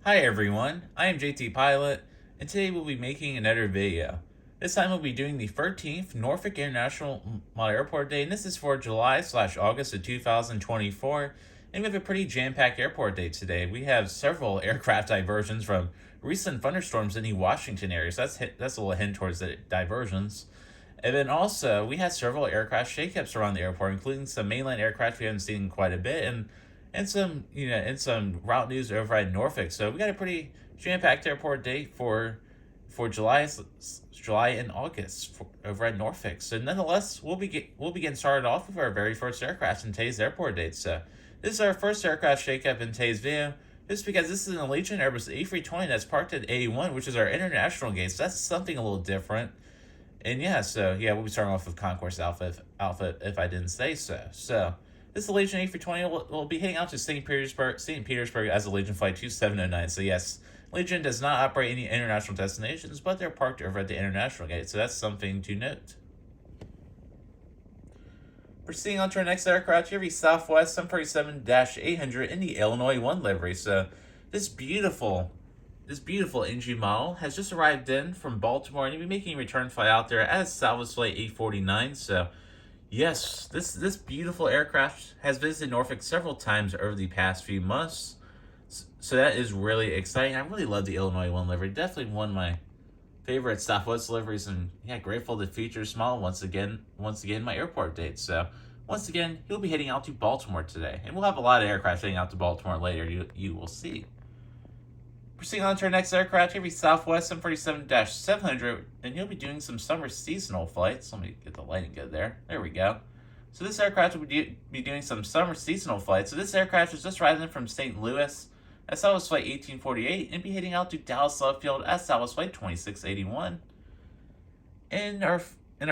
Hi everyone, I am JT Pilot, and today we'll be making another video. This time we'll be doing the 13th Norfolk International Model Airport Day, and this is for July/August of 2024. And we have a pretty jam-packed airport day today. We have several aircraft diversions from recent thunderstorms in the Washington area, so that's a little hint towards the diversions. And then also, we had several aircraft shakeups around the airport, including some mainland aircraft we haven't seen in quite a bit, and some route news over at Norfolk. So we got a pretty jam-packed airport day for July and August over at Norfolk. So nonetheless, we'll be getting started off with our very first aircraft in today's airport date. So this is our first aircraft shakeup in today's video. Just because this is an Allegiant Airbus A320 that's parked at A1, which is our international gate. So that's something a little different. And we'll be starting off with Concourse Alpha if I didn't say so. So this Allegiant A320 will be heading out to St. Petersburg as Allegiant Flight 2709. So yes, Allegiant does not operate any international destinations, but they're parked over at the international gate. So that's something to note. Proceeding on to our next aircraft, here we Southwest 747-800 in the Illinois 1 livery. So this beautiful NG model has just arrived in from Baltimore and will be making a return flight out there as Southwest Flight 849. So yes, this beautiful aircraft has visited Norfolk several times over the past few months. So that is really exciting. I really love the Illinois 1 livery. Definitely one of my favorite Southwest liveries, and grateful to feature Small once again my airport date. So once again, he'll be heading out to Baltimore today. And we'll have a lot of aircraft heading out to Baltimore later, you will see. Proceeding on to our next aircraft, here we Southwest 747-700, and you'll be doing some summer seasonal flights. Let me get the lighting good there. There we go. So this aircraft will be doing some summer seasonal flights. So this aircraft is just rising from St. Louis at Southwest Flight 1848 and be heading out to Dallas Love Field at Southwest Flight 2681. And our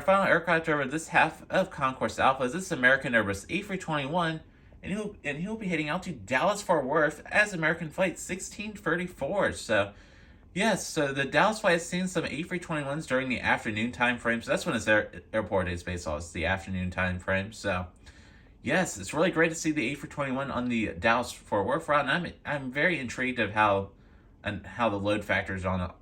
final aircraft over this half of Concourse Alpha is this American Airbus A321, and he'll be heading out to Dallas Fort Worth as American Flight 1634. So yes, so the Dallas flight has seen some A321s during the afternoon time frame. So that's when its airport is based on. It's the afternoon time frame. So yes, it's really great to see the A321 on the Dallas Fort Worth route, and I'm very intrigued of how the load factors are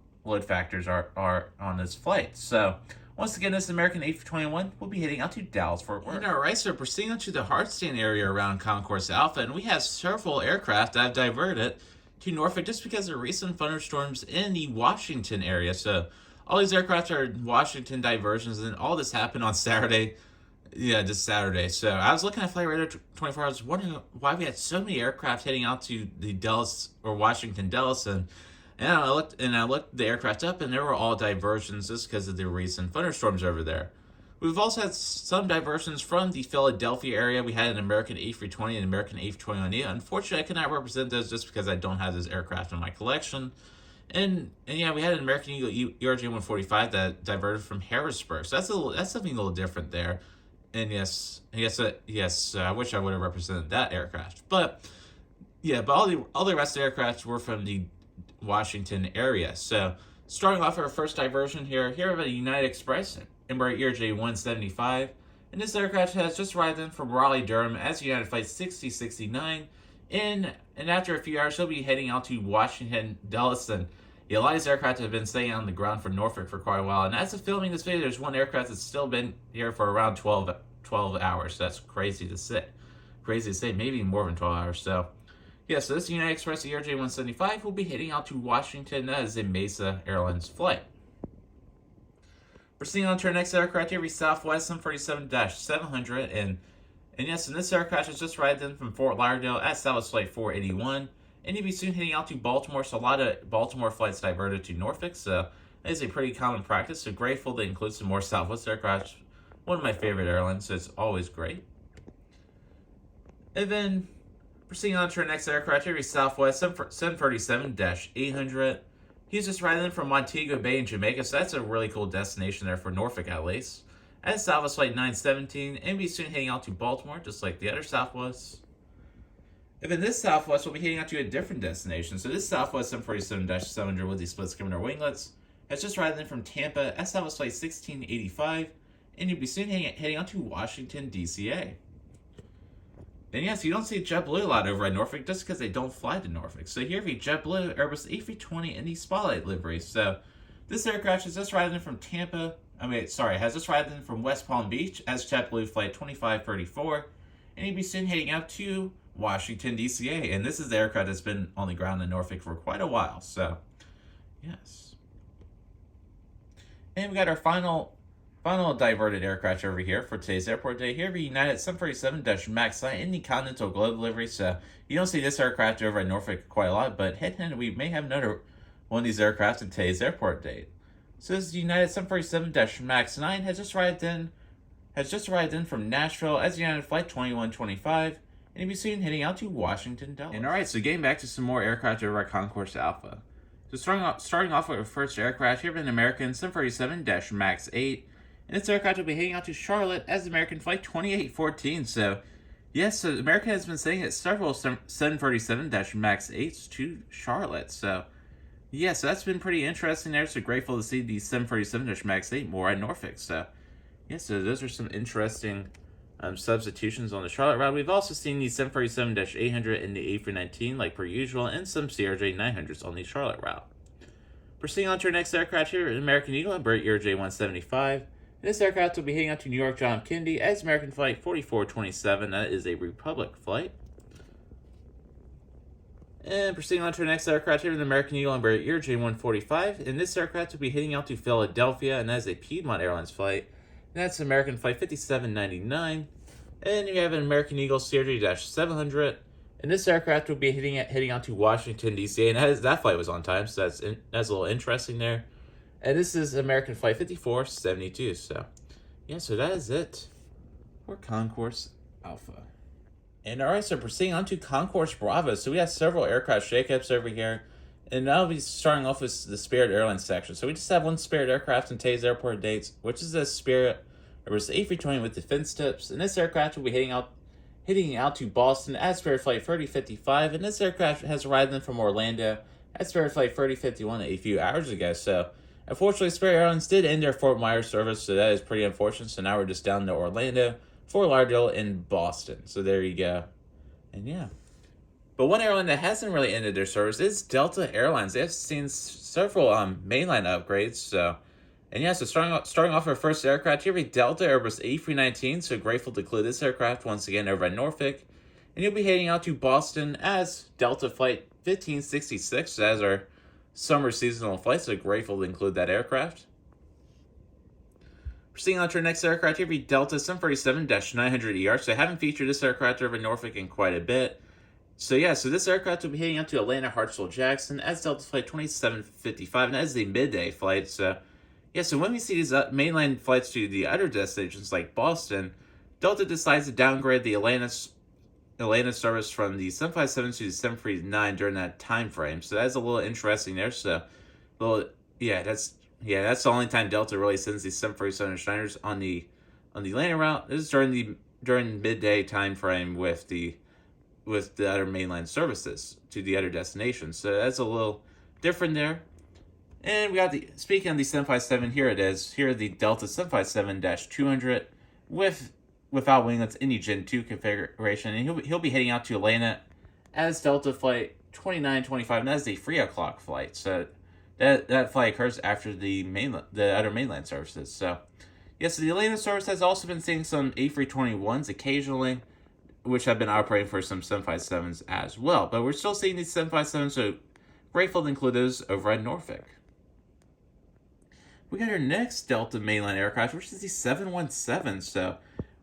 on this flight. So once again, this American A321 will be heading out to Dallas Fort Worth. Alright, so proceeding on to the hardstand area around Concourse Alpha, and we have several aircraft that have diverted to Norfolk just because of recent thunderstorms in the Washington area. So all these aircraft are Washington diversions, and all this happened on Saturday. Yeah, this Saturday. So I was looking at Flight Radar 24 hours, wondering why we had so many aircraft heading out to the Dallas or Washington Dulles, and I looked the aircraft up, and they were all diversions just because of the recent thunderstorms over there. We've also had some diversions from the Philadelphia area. We had an American A320 and an American A321E. Unfortunately, I cannot represent those just because I don't have those aircraft in my collection. And we had an American Eagle ERJ-145 that diverted from Harrisburg. So that's something a little different there. And yes, I wish I would have represented that aircraft. But all the rest of the aircraft were from the Washington area. So starting off our first diversion here we have a United Express Embraer ERJ-175, and this aircraft has just arrived in from Raleigh-Durham as United Flight 6069, and after a few hours he'll be heading out to Washington Dulles. And a lot of these aircraft have been staying on the ground for Norfolk for quite a while, and as of filming this video, there's one aircraft that's still been here for around 12 hours. So that's crazy to say, maybe more than 12 hours. So so this United Express ERJ-175 will be heading out to Washington as a Mesa Airlines flight. Proceeding on to our next aircraft, here we Southwest 747-700, and this aircraft has just arrived in from Fort Lauderdale at Southwest Flight 481, and you'll be soon heading out to Baltimore. So a lot of Baltimore flights diverted to Norfolk, so that is a pretty common practice. So grateful to include some more Southwest aircraft. One of my favorite airlines, so it's always great. And then proceeding on to our next aircraft, here is Southwest 737-800. He's just riding in from Montego Bay in Jamaica, so that's a really cool destination there for Norfolk at least. At Southwest Flight 917, and be soon heading out to Baltimore, just like the other Southwest. And then this Southwest will be heading out to a different destination. So this Southwest 747-700 with the split skimmer winglets has just riding in from Tampa at Southwest Flight 1685, and you'll be soon heading out to Washington, D.C.A. And yes, you don't see JetBlue a lot over at Norfolk just because they don't fly to Norfolk. So here we JetBlue Airbus A320 in the Spotlight livery. So this aircraft has just arrived in from has just arrived in from West Palm Beach as JetBlue Flight 2534. And you'll be soon heading out to Washington, D.C.A. And this is the aircraft that's been on the ground in Norfolk for quite a while. So, yes. And we got our final diverted aircraft over here for today's airport day. Here, the United 747-MAX 9 in the Continental Globe livery. So you don't see this aircraft over at Norfolk quite a lot, but we may have another one of these aircraft in today's airport date. So this United 747-MAX 9 has just arrived in from Nashville as United Flight 2125, and you'll be seen heading out to Washington, Delaware. And alright, so getting back to some more aircraft over at Concourse Alpha. So starting off with our first aircraft, here an American 747-MAX 8. And this aircraft will be heading out to Charlotte as American Flight 2814. So, yes, so American has been sending several 737-MAX 8s to Charlotte. So, yeah, so that's been pretty interesting there. So grateful to see the 737-MAX 8 more at Norfolk. So, yeah, so those are some interesting substitutions on the Charlotte route. We've also seen the 747-800 and the A319 like per usual, and some CRJ-900s on the Charlotte route. Proceeding on to our next aircraft here, American Eagle Embraer ERJ-175. This aircraft will be heading out to New York John F. Kennedy as American Flight 4427. That is a Republic flight. And proceeding on to our next aircraft here, the American Eagle Embraer ERJ-145. And this aircraft will be heading out to Philadelphia, and that is a Piedmont Airlines flight. And that's American Flight 5799. And you have an American Eagle CRJ-700. And this aircraft will be heading out to Washington, D.C. And that flight was on time, so that's a little interesting there. And this is American Flight 5472. So, yeah, so that is it for Concourse Alpha. And alright, so proceeding on to Concourse Bravo. So we have several aircraft shakeups over here. And I'll be starting off with the Spirit Airlines section. So we just have one Spirit aircraft in today's airport dates, which is a Spirit A320 with defense tips. And this aircraft will be heading out to Boston at Spirit Flight 3055. And this aircraft has arrived in from Orlando at Spirit Flight 3051 a few hours ago. So, unfortunately, Spirit Airlines did end their Fort Myers service, so that is pretty unfortunate. So now we're just down to Orlando, Fort Lauderdale, and Boston. So there you go. And yeah. But one airline that hasn't really ended their service is Delta Airlines. They have seen several mainline upgrades. So, and yeah, so starting off our first aircraft here, Delta Airbus A319. So grateful to include this aircraft once again over at Norfolk. And you'll be heading out to Boston as Delta Flight 1566 as our summer seasonal flight, so grateful to include that aircraft. Proceeding on to our next aircraft here, Delta 747-900ER. So I haven't featured this aircraft over Norfolk in quite a bit. So yeah, so this aircraft will be heading out to Atlanta, Hartsville, Jackson as Delta Flight 2755, and that is the midday flight. So yeah, so when we see these mainline flights to the other destinations like Boston, Delta decides to downgrade the Atlanta service from the 757 to the 739 during that time frame. So that's a little interesting there. So, that's the only time Delta really sends the 747 Shiners on the Atlanta route. This is during midday time frame with the other mainline services to the other destinations. So that's a little different there. And we got speaking of the 757, here it is. Here the Delta 757-200 without winglets in the Gen 2 configuration, and he'll be heading out to Atlanta as Delta Flight 2925, and that's the 3 o'clock flight. So that flight occurs after the other mainland services. So yes, the Atlanta service has also been seeing some A321s occasionally, which have been operating for some 757s as well. But we're still seeing these 757s, so grateful to include those over at Norfolk. We got our next Delta mainline aircraft, which is the 717. So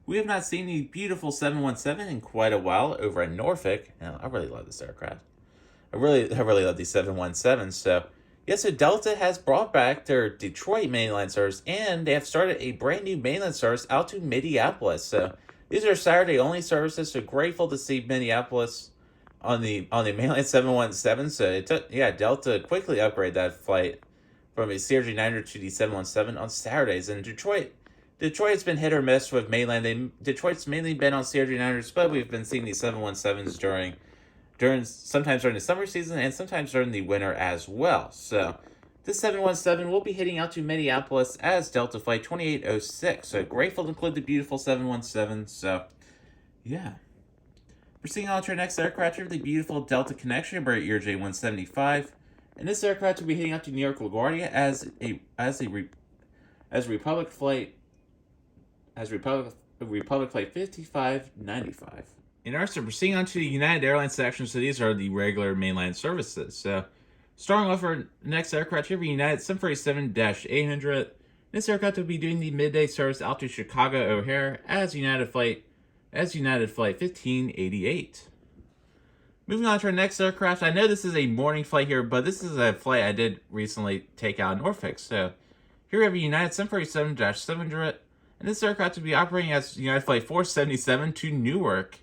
we have not seen the beautiful 717 in quite a while over at Norfolk. Now, I really love this aircraft. I really love these 717s. So, yes, so Delta has brought back their Detroit mainline service, and they have started a brand new mainline service out to Minneapolis. So, these are Saturday-only services, so grateful to see Minneapolis on the mainline 717. So, Delta quickly upgraded that flight from a CRJ-900 to the 717 on Saturdays. And Detroit's been hit or miss with mainline. Detroit's mainly been on CRJ-900s, but we've been seeing these 717s sometimes during the summer season and sometimes during the winter as well. So this 717 will be heading out to Minneapolis as Delta Flight 2806. So grateful to include the beautiful 717. So yeah. Proceeding on to our next aircraft here, the beautiful Delta Connection, Embraer ERJ-175. And this aircraft will be heading out to New York LaGuardia as Republic Flight 5595. And also, proceeding on to the United Airlines section, so these are the regular mainline services. So, starting off our next aircraft here, United 747-800. This aircraft will be doing the midday service out to Chicago O'Hare as United Flight 1588. Moving on to our next aircraft, I know this is a morning flight here, but this is a flight I did recently take out of Norfolk. So, here we have a United 747-700, and this aircraft will be operating as United Flight 477 to Newark.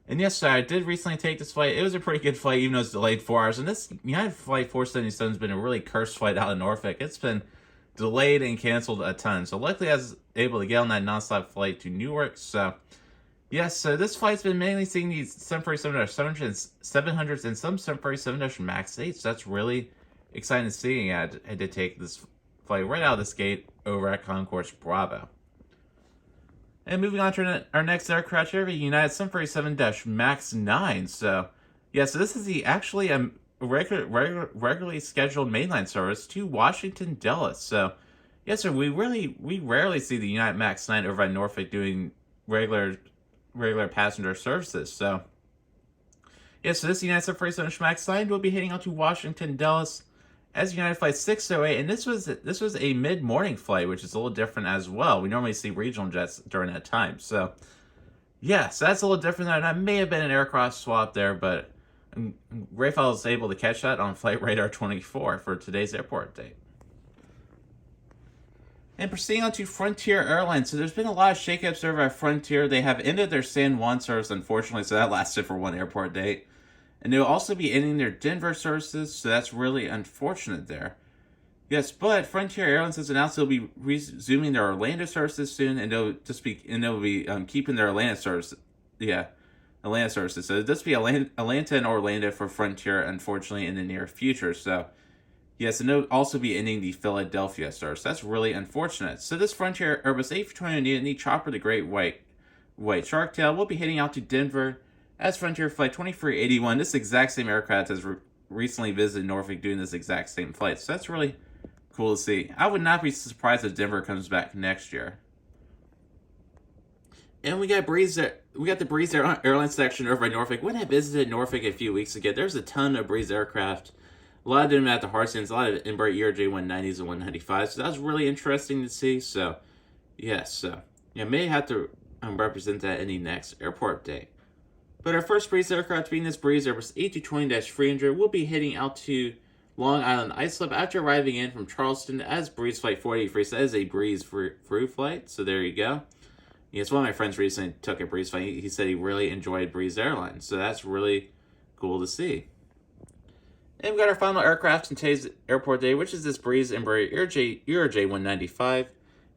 And yes, I did recently take this flight. It was a pretty good flight, even though it's delayed 4 hours. And this United Flight 477 has been a really cursed flight out of Norfolk. It's been delayed and canceled a ton. So luckily I was able to get on that nonstop flight to Newark. So yes, so this flight's been mainly seeing these 747-700s and some 747-MAX 8s. So that's really exciting to see. I had to take this flight right out of this gate over at Concourse Bravo. And moving on to our next aircraft here, the United 747-MAX 9. So, yeah, so this is actually a regularly scheduled mainline service to Washington Dulles. So, yes, sir, we rarely see the United MAX 9 over at Norfolk doing regular passenger services. So, yeah, so this United 747-MAX 9 will be heading out to Washington Dulles as United Flight 608, and this was a mid-morning flight, which is a little different as well. We normally see regional jets during that time. So, yeah, so that's a little different. That may have been an aircraft swap there, but Rafael was able to catch that on Flight Radar 24 for today's airport date. And proceeding on to Frontier Airlines. So there's been a lot of shakeups over at Frontier. They have ended their San Juan service, unfortunately, so that lasted for one airport date. And they'll also be ending their Denver services, so that's really unfortunate there. Yes, but Frontier Airlines has announced they'll be resuming their Orlando services soon, and they'll be keeping their Atlanta service. Yeah, Atlanta services. So it'll just be Atlanta and Orlando for Frontier, unfortunately, in the near future. So yes, and they'll also be ending the Philadelphia service. That's really unfortunate. So this Frontier Airbus A320neo Chopper, the Great White Shark Tail, will be heading out to Denver as Frontier Flight 2381. This exact same aircraft has recently visited Norfolk doing this exact same flight. So that's really cool to see. I would not be surprised if Denver comes back next year. And we got the Breeze Airlines section over at Norfolk. When I visited Norfolk a few weeks ago, there's a ton of Breeze aircraft. A lot of them at the Hartsons, a lot of Embraer ERJ-190s and 195s. So that was really interesting to see. So, yes, may have to represent that in the next airport day. But our first Breeze aircraft, being this Breeze Airbus A220-300, will be heading out to Long Island Islip after arriving in from Charleston as Breeze Flight 483. So that is a Breeze through flight. So there you go. Yes, one of my friends recently took a Breeze flight. He said he really enjoyed Breeze Airlines. So that's really cool to see. And we got our final aircraft in today's airport day, which is this Breeze Embraer ERJ-195.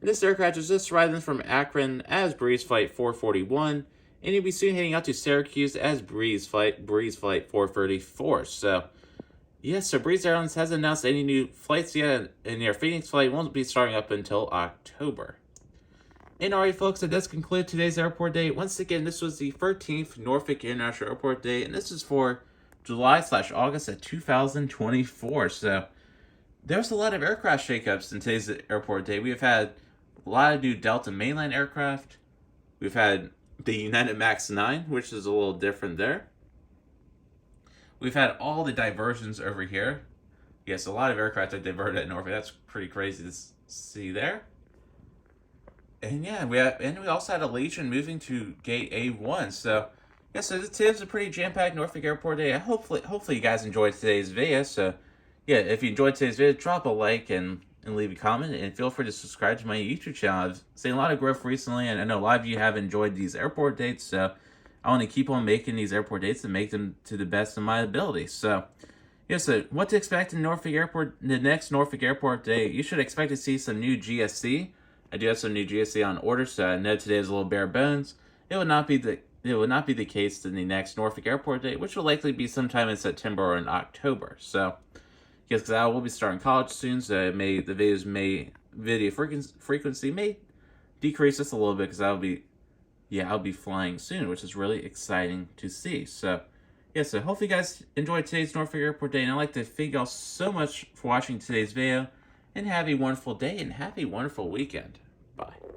And this aircraft is just arriving from Akron as Breeze Flight 441. And you'll be soon heading out to Syracuse as Breeze Flight 434. So, yes, so Breeze Airlines hasn't announced any new flights yet, and their Phoenix flight won't be starting up until October. And alright, folks, that does conclude today's airport day. Once again, this was the 13th Norfolk International Airport Day, and this is for July/August of 2024. So, there's a lot of aircraft shakeups in today's airport day. We have had a lot of new Delta mainline aircraft. We've had the United MAX 9, which is a little different there. We've had all the diversions over here. Yes, a lot of aircraft are diverted at Norfolk. That's pretty crazy to see there. And yeah, we also had a Legion moving to Gate A1. So yeah, so today's a pretty jam-packed Norfolk Airport day. Hopefully you guys enjoyed today's video. So yeah, if you enjoyed today's video, drop a like and leave a comment, and feel free to subscribe to my YouTube channel. I've seen a lot of growth recently, and I know a lot of you have enjoyed these airport dates, so I want to keep on making these airport dates and make them to the best of my ability. So, yeah, so what to expect in Norfolk Airport, the next Norfolk Airport day, you should expect to see some new GSC. I do have some new GSC on order, so I know today is a little bare bones. It would not be the case in the next Norfolk Airport day, which will likely be sometime in September or in October. So, yes, because I will be starting college soon, so the video frequency may decrease just a little bit because I will be yeah, I'll be flying soon, which is really exciting to see. So, yeah, so hopefully you guys enjoyed today's Norfolk Airport day, and I'd like to thank y'all so much for watching today's video, and have a wonderful day, and have a wonderful weekend. Bye.